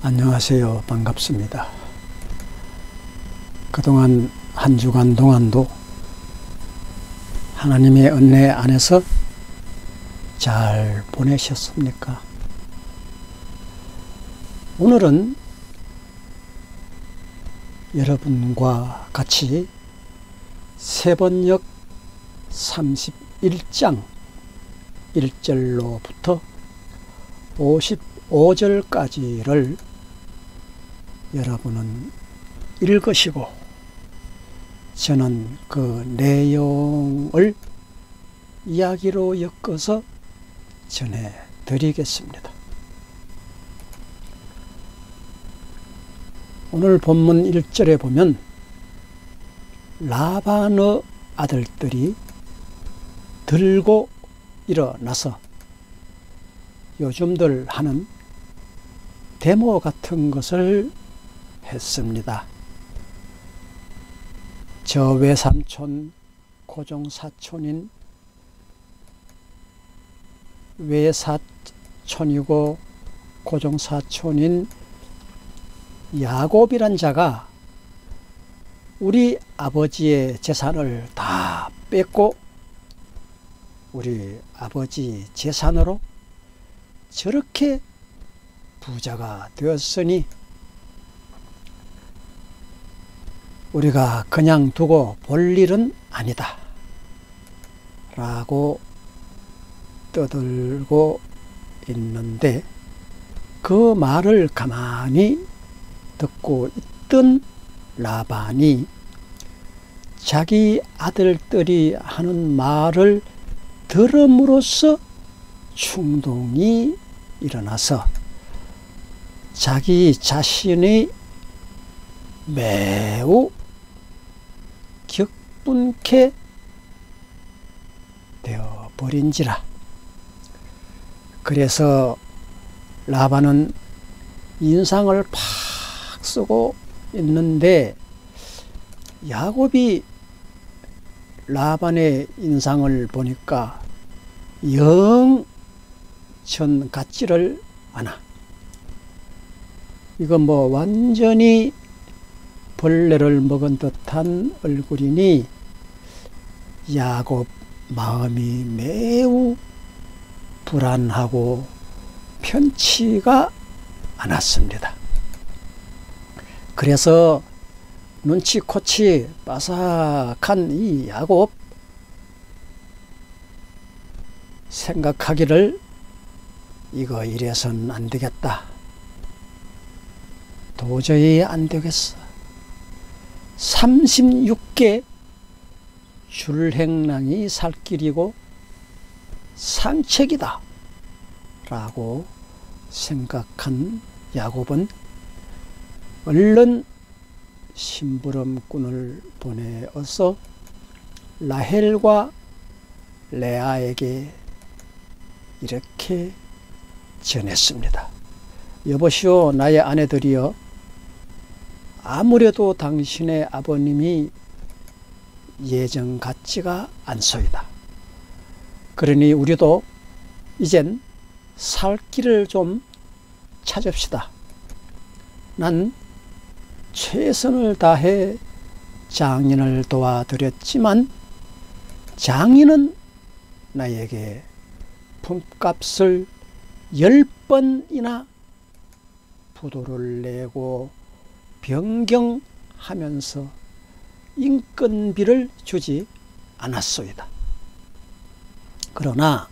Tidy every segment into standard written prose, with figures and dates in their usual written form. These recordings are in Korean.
안녕하세요. 반갑습니다. 그동안 한 주간 동안도 하나님의 은혜 안에서 잘 보내셨습니까? 오늘은 여러분과 같이 세번역 31장 1절로부터 55절까지를 여러분은 읽으시고 저는 그 내용을 이야기로 엮어서 전해드리겠습니다. 오늘 본문 1절에 보면 라반의 아들들이 들고 일어나서 요즘들 하는 데모 같은 것을 했습니다. 저 외삼촌, 고종사촌인 외사촌이고 고종사촌인 야곱이란 자가 우리 아버지의 재산을 다 뺏고 우리 아버지 재산으로 저렇게 부자가 되었으니 우리가 그냥 두고 볼 일은 아니다 라고 떠들고 있는데, 그 말을 가만히 듣고 있던 라반이 자기 아들들이 하는 말을 들음으로써 충동이 일어나서 자기 자신이 매우 격분케 되어버린지라. 그래서 라반은 인상을 팍 쓰고 있는데, 야곱이 라반의 인상을 보니까 영 전 같지를 않아. 이건 뭐 완전히 벌레를 먹은 듯한 얼굴이니 야곱 마음이 매우 불안하고 편치가 않았습니다. 그래서 눈치코치 빠삭한 이 야곱 생각하기를 이거 이래선 안 되겠다. 도저히 안 되겠어. 36개 줄행랑이 살 길이고 산책이다 라고 생각한 야곱은 얼른 심부름꾼을 보내어서 라헬과 레아에게 이렇게 전했습니다. 여보시오, 나의 아내들이여, 아무래도 당신의 아버님이 예전 같지가 않소이다. 그러니 우리도 이젠 살 길을 좀 찾읍시다. 난 최선을 다해 장인을 도와드렸지만 장인은 나에게 품값을 10번이나 부도를 내고 변경하면서 인건비를 주지 않았소이다. 그러나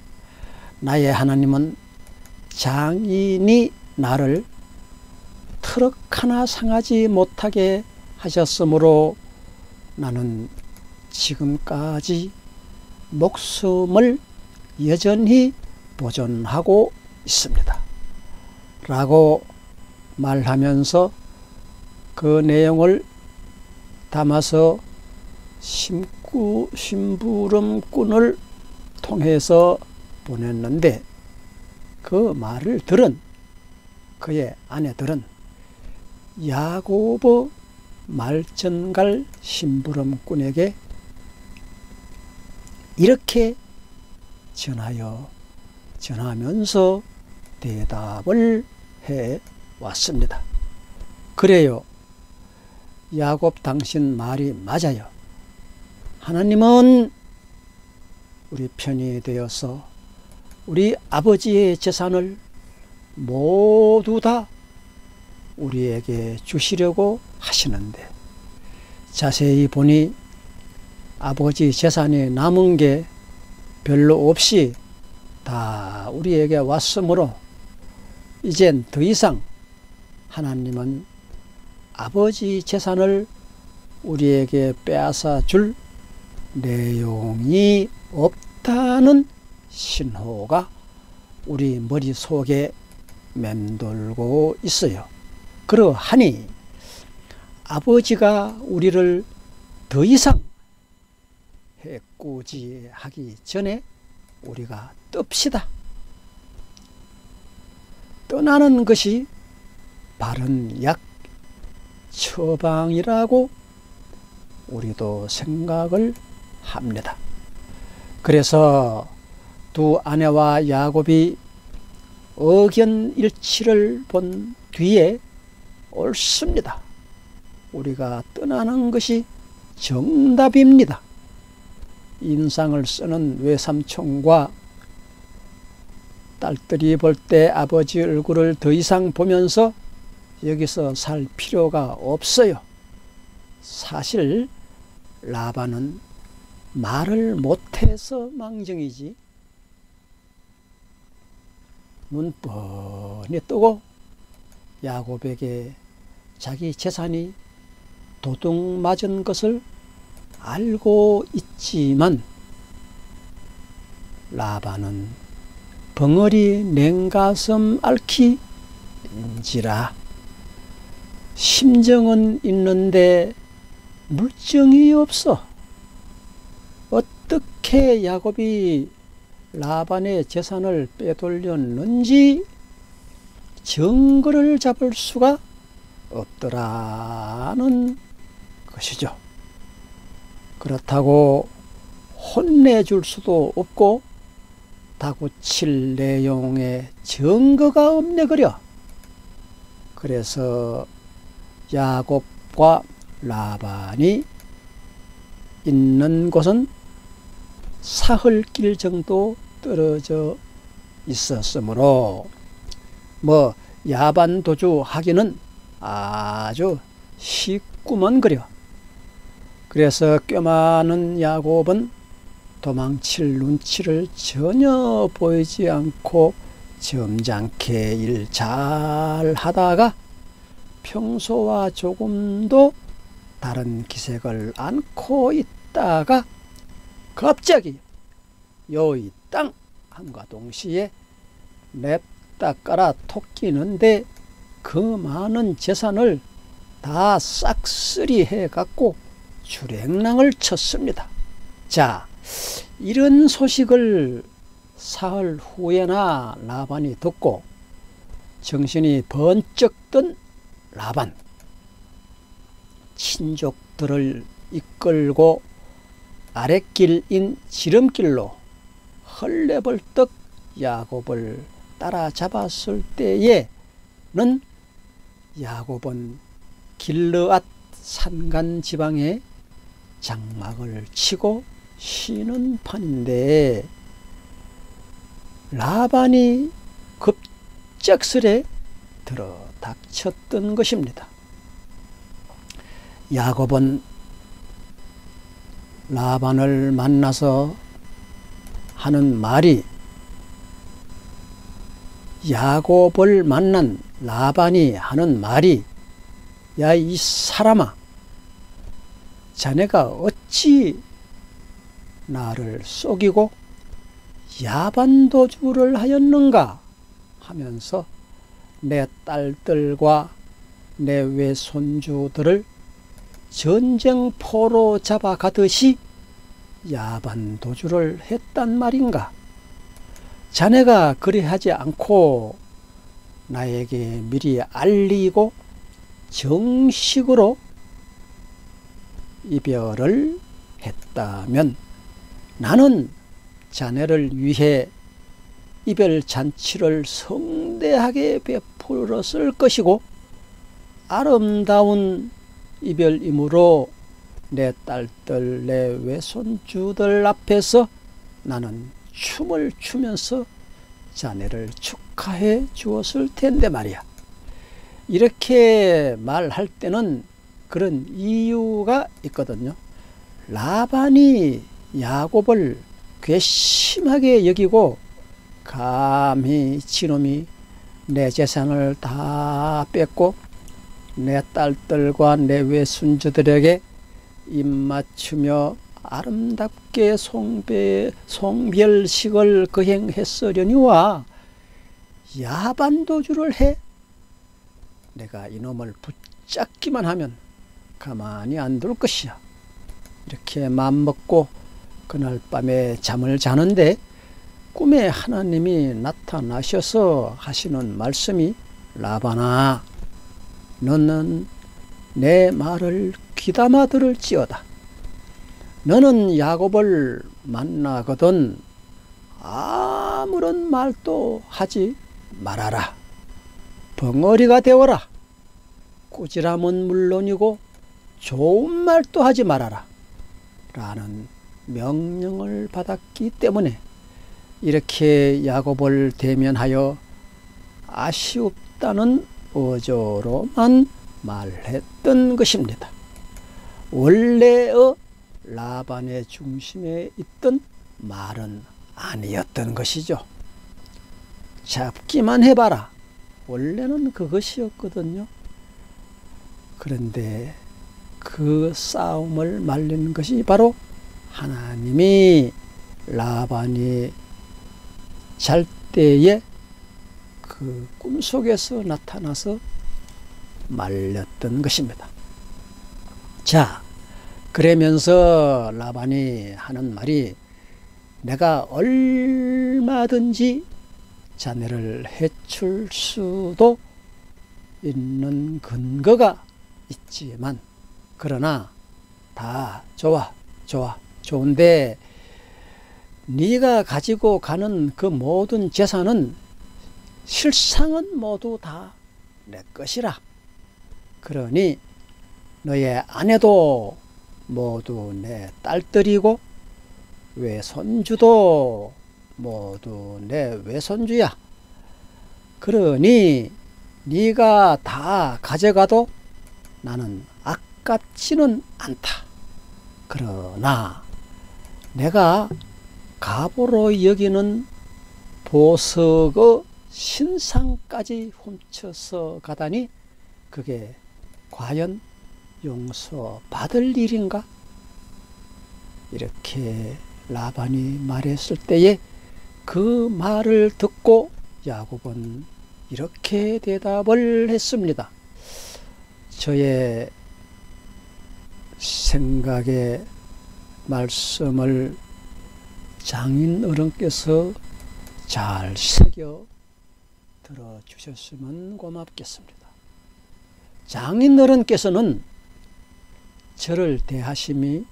나의 하나님은 장인이 나를 트럭 하나 상하지 못하게 하셨으므로 나는 지금까지 목숨을 여전히 보존하고 있습니다 라고 말하면서 그 내용을 담아서 심부름꾼을 통해서 보냈는데, 그 말을 들은 그의 아내들은 야곱의 말전갈 심부름꾼에게 이렇게 전하면서 대답을 해 왔습니다. 그래요. 야곱 당신 말이 맞아요. 하나님은 우리 편이 되어서 우리 아버지의 재산을 모두 다 우리에게 주시려고 하시는데, 자세히 보니 아버지 재산이 남은 게 별로 없이 다 우리에게 왔으므로 이젠 더 이상 하나님은 아버지 재산을 우리에게 빼앗아 줄 내용이 없다는 신호가 우리 머릿속에 맴돌고 있어요. 그러하니 아버지가 우리를 더 이상 해꾸지하기 전에 우리가 떱시다. 떠나는 것이 바른 약 처방이라고 우리도 생각을 합니다. 그래서 두 아내와 야곱이 의견일치를 본 뒤에 옳습니다. 우리가 떠나는 것이 정답입니다. 인상을 쓰는 외삼촌과 딸들이 볼 때 아버지 얼굴을 더 이상 보면서 여기서 살 필요가 없어요. 사실 라반은 말을 못해서 망정이지, 눈 뻔히 뜨고 야곱에게 자기 재산이 도둑 맞은 것을 알고 있지만 라반은 벙어리 냉가슴 앓기인지라 심정은 있는데 물증이 없어. 어떻게 야곱이 라반의 재산을 빼돌렸는지 증거를 잡을 수가 없더라는 것이죠. 그렇다고 혼내줄 수도 없고 다구칠 내용의 증거가 없네그려. 그래서 야곱과 라반이 있는 곳은 사흘길 정도 떨어져 있었으므로 야반도주 하기는 아주 쉽구먼 그려. 그래서 꽤 많은 야곱은 도망칠 눈치를 전혀 보이지 않고 점잖게 일 잘 하다가 평소와 조금도 다른 기색을 안고 있다가 갑자기 여의 땅 함과 동시에 냅다 깔아 토끼는데 그 많은 재산을 다 싹쓸이 해갖고 주랭랑을 쳤습니다. 자, 이런 소식을 사흘 후에나 라반이 듣고 정신이 번쩍 든 라반, 친족들을 이끌고 아랫길인 지름길로 헐레벌떡 야곱을 따라잡았을 때에는 야곱은 길르앗 산간 지방에 장막을 치고 쉬는 판인데 라반이 급작스레 들어닥쳤던 것입니다. 야곱은 라반을 만나서 하는 말이, 야곱을 만난 라반이 하는 말이, 야 이 사람아, 자네가 어찌 나를 속이고 야반도주를 하였는가 하면서 내 딸들과 내 외손주들을 전쟁포로 잡아가듯이 야반도주를 했단 말인가. 자네가 그리하지 않고 나에게 미리 알리고 정식으로 이별을 했다면 나는 자네를 위해 이별 잔치를 성대하게 풀었을 것이고 아름다운 이별이므로 내 딸들, 내 외손주들 앞에서 나는 춤을 추면서 자네를 축하해 주었을 텐데 말이야. 이렇게 말할 때는 그런 이유가 있거든요. 라반이 야곱을 괘씸하게 여기고 감히 지놈이 내 재산을 다 뺏고 내 딸들과 내 외손주들에게 입맞추며 아름답게 송별식을 거행했으려니와 야반도주를 해 내가 이놈을 붙잡기만 하면 가만히 안 둘 것이야. 이렇게 마음먹고 그날 밤에 잠을 자는데 꿈에 하나님이 나타나셔서 하시는 말씀이 라반아, 너는 내 말을 귀담아 들을지어다. 너는 야곱을 만나거든 아무런 말도 하지 말아라. 벙어리가 되어라. 꾸지람은 물론이고 좋은 말도 하지 말아라. 라는 명령을 받았기 때문에 이렇게 야곱을 대면하여 아쉬웠다는 어조로만 말했던 것입니다. 원래의 라반의 중심에 있던 말은 아니었던 것이죠. 잡기만 해봐라. 원래는 그것이었거든요. 그런데 그 싸움을 말리는 것이 바로 하나님이 라반이 잘 때에 그 꿈속에서 나타나서 말렸던 것입니다. 자, 그러면서 라반이 하는 말이 내가 얼마든지 자네를 해칠 수도 있는 근거가 있지만 그러나 다 좋은데 네가 가지고 가는 그 모든 재산은 실상은 모두 다 내 것이라. 그러니 너의 아내도 모두 내 딸들이고 외손주도 모두 내 외손주야. 그러니 네가 다 가져가도 나는 아깝지는 않다. 그러나 내가 가보로 여기는 보석의 신상까지 훔쳐서 가다니 그게 과연 용서받을 일인가? 이렇게 라반이 말했을 때에 그 말을 듣고 야곱은 이렇게 대답을 했습니다. 저의 생각의 말씀을 장인 어른께서 잘 새겨 들어주셨으면 고맙겠습니다. 장인 어른께서는 저를 대하심이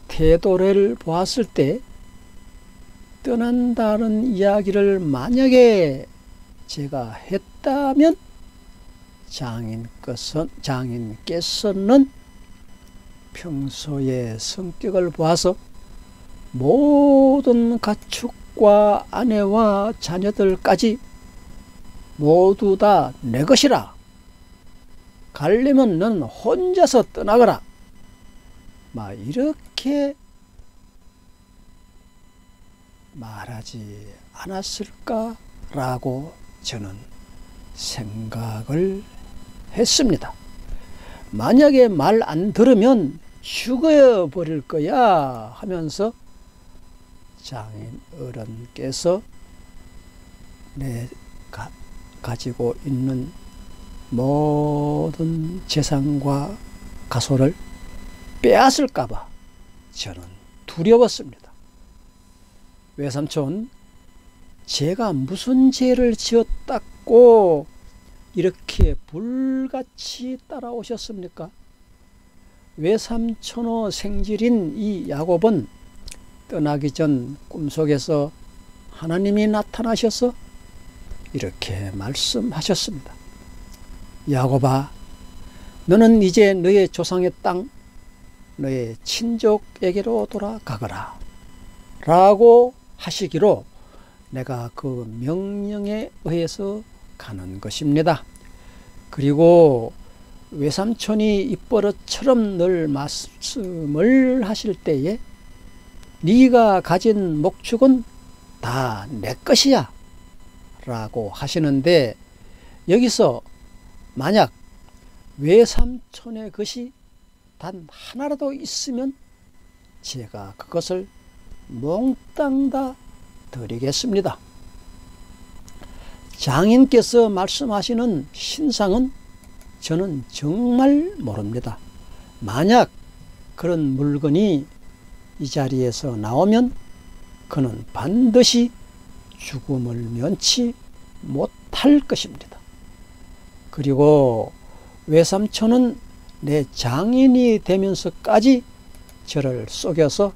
태도를 보았을 때 떠난다는 이야기를 만약에 제가 했다면 장인께서는 평소의 성격을 보아서 모든 가축과 아내와 자녀들까지 모두 다 내 것이라. 가려면 너는 혼자서 떠나거라. 막 이렇게 말하지 않았을까라고 저는 생각을 했습니다. 만약에 말 안 들으면 죽어버릴 거야 하면서 장인 어른께서 내가 가지고 있는 모든 재산과 가소를 빼앗을까봐 저는 두려웠습니다. 외삼촌, 제가 무슨 죄를 지었다고 이렇게 불같이 따라오셨습니까? 외삼촌의 생질인 이 야곱은 떠나기 전 꿈속에서 하나님이 나타나셔서 이렇게 말씀하셨습니다. 야곱아, 너는 이제 너의 조상의 땅, 너의 친족에게로 돌아가거라 라고 하시기로 내가 그 명령에 의해서 가는 것입니다. 그리고 외삼촌이 입버릇처럼 늘 말씀을 하실 때에 네가 가진 목축은 다 내 것이야 라고 하시는데, 여기서 만약 외삼촌의 것이 단 하나라도 있으면 제가 그것을 몽땅 다 드리겠습니다. 장인께서 말씀하시는 신상은 저는 정말 모릅니다. 만약 그런 물건이 이 자리에서 나오면 그는 반드시 죽음을 면치 못할 것입니다. 그리고 외삼촌은 내 장인이 되면서까지 저를 속여서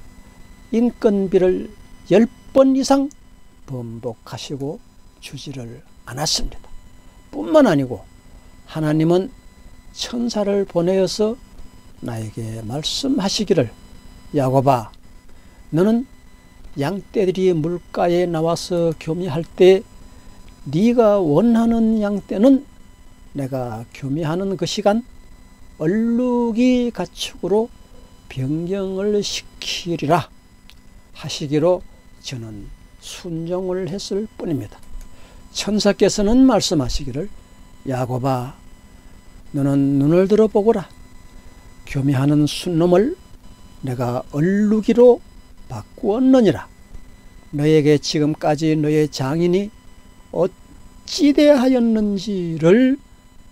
인건비를 10번 이상 번복하시고 주지를 않았습니다. 뿐만 아니고 하나님은 천사를 보내어서 나에게 말씀하시기를, 야곱아, 너는 양떼들이 물가에 나와서 교미할 때 네가 원하는 양떼는 내가 교미하는 그 시간 얼룩이 가축으로 변경을 시키리라 하시기로 저는 순종을 했을 뿐입니다. 천사께서는 말씀하시기를, 야곱아, 너는 눈을 들어보거라. 교미하는 순놈을 내가 얼룩이로 바꾸었느니라. 너에게 지금까지 너의 장인이 어찌 대하였는지를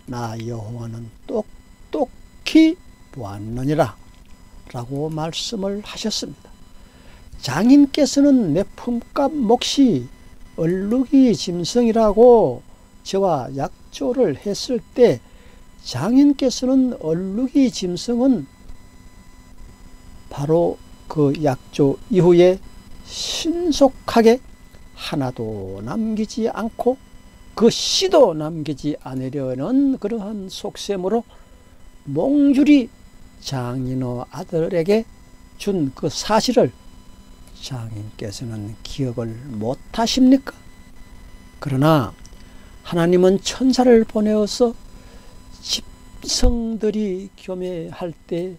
나 여호와는 똑똑히 보았느니라 라고 말씀을 하셨습니다. 장인께서는 내 품값 몫이 얼룩이 짐승이라고 저와 약조를 했을 때, 장인께서는 얼룩이 짐승은 바로 그 약조 이후에 신속하게 하나도 남기지 않고 그 씨도 남기지 않으려는 그러한 속셈으로 몽줄이 장인의 아들에게 준 그 사실을 장인께서는 기억을 못하십니까? 그러나 하나님은 천사를 보내어서 짐승들이 교매할 때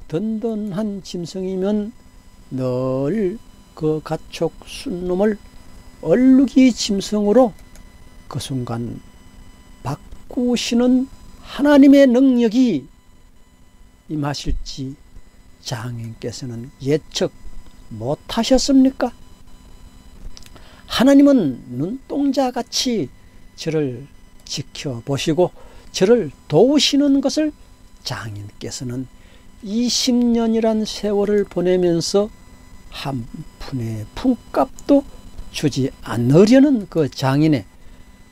든든한 짐승이면 늘 그 가축 순놈을 얼룩이 짐승으로 그 순간 바꾸시는 하나님의 능력이 임하실지 장인께서는 예측 못하셨습니까? 하나님은 눈동자같이 저를 지켜보시고 저를 도우시는 것을 장인께서는 20년이란 세월을 보내면서 한 푼의 품값도 주지 않으려는 그 장인의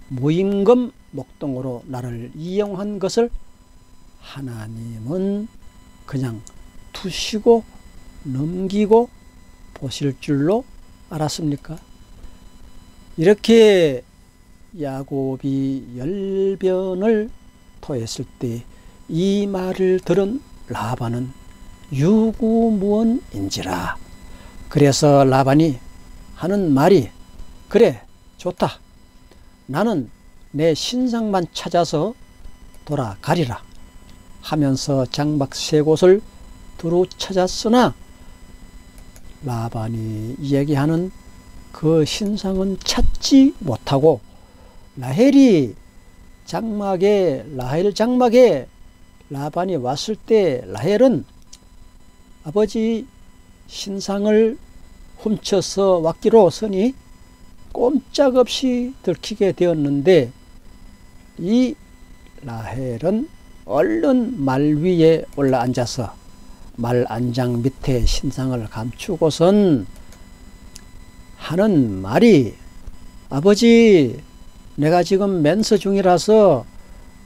무임금 목동으로 나를 이용한 것을 하나님은 그냥 두시고 넘기고 보실 줄로 알았습니까? 이렇게 야곱이 열변을 토했을 때 이 말을 들은 라반은 유구무원인지라. 그래서 라반이 하는 말이, 그래, 좋다. 나는 내 신상만 찾아서 돌아가리라 하면서 장막 세 곳을 두루 찾았으나 라반이 이야기하는 그 신상은 찾지 못하고 라헬 장막에 라반이 왔을 때 라헬은 아버지 신상을 훔쳐서 왔기로 서니 꼼짝없이 들키게 되었는데, 이 라헬은 얼른 말 위에 올라앉아서 말 안장 밑에 신상을 감추고선 하는 말이, 아버지, 내가 지금 맨서 중이라서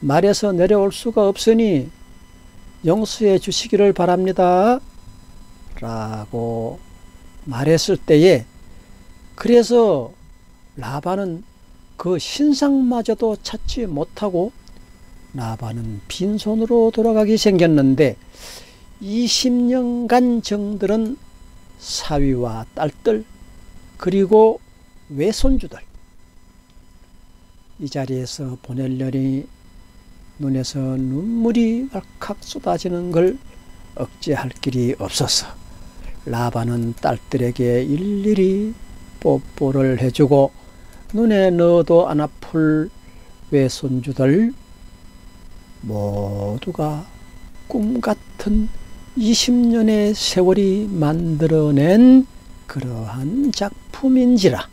말에서 내려올 수가 없으니 용서해 주시기를 바랍니다 라고 말했을 때에, 그래서 라반은 그 신상마저도 찾지 못하고 라반은 빈손으로 돌아가게 생겼는데 20년간 정들은 사위와 딸들 그리고 외손주들 이 자리에서 보내려니 눈에서 눈물이 왈칵 쏟아지는 걸 억제할 길이 없어서 라반은 딸들에게 일일이 뽀뽀를 해주고 눈에 넣어도 안 아플 외손주들 모두가 꿈같은 20년의 세월이 만들어낸 그러한 작품인지라.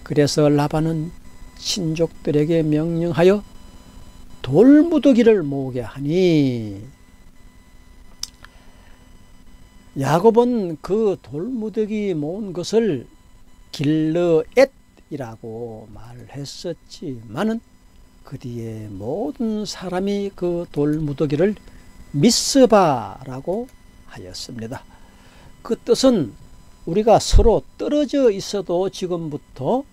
그래서 라반은 친족들에게 명령하여 돌무더기를 모으게 하니 야곱은 그 돌무더기 모은 것을 길르엣이라고 말했었지만은 그 뒤에 모든 사람이 그 돌무더기를 미스바라고 하였습니다. 그 뜻은 우리가 서로 떨어져 있어도 지금부터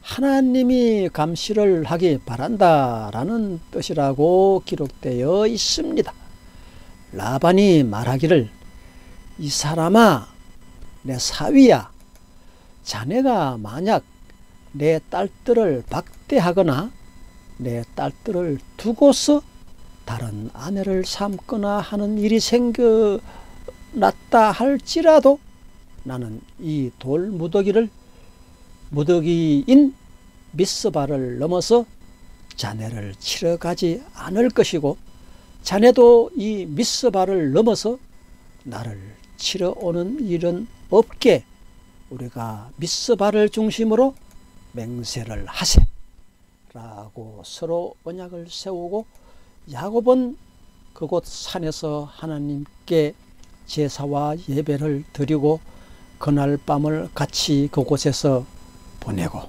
하나님이 감시를 하기 바란다라는 뜻이라고 기록되어 있습니다. 라반이 말하기를 이 사람아 내 사위야 자네가 만약 내 딸들을 박대하거나 내 딸들을 두고서 다른 아내를 삼거나 하는 일이 생겨났다 할지라도 나는 이 돌무더기인 미스바를 넘어서 자네를 치러 가지 않을 것이고 자네도 이 미스바를 넘어서 나를 치러 오는 일은 없게 우리가 미스바를 중심으로 맹세를 하세 라고 서로 언약을 세우고 야곱은 그곳 산에서 하나님께 제사와 예배를 드리고 그날 밤을 같이 그곳에서 보내고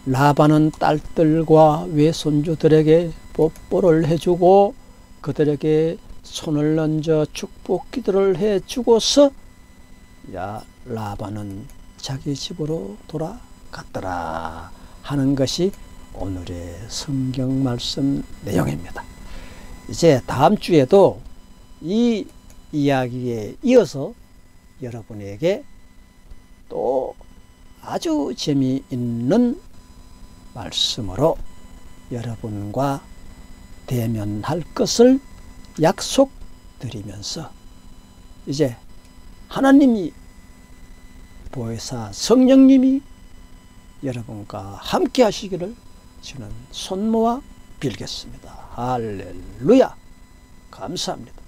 라반은 딸들과 외손주들에게 뽀뽀를 해주고 그들에게 손을 얹어 축복 기도를 해주고서 라반은 자기 집으로 돌아갔더라 하는 것이 오늘의 성경 말씀 내용입니다. 이제 다음 주에도 이 이야기에 이어서 여러분에게 또 아주 재미있는 말씀으로 여러분과 대면할 것을 약속드리면서 이제 하나님이 보혜사 성령님이 여러분과 함께 하시기를 저는 손모아 빌겠습니다. 할렐루야. 감사합니다.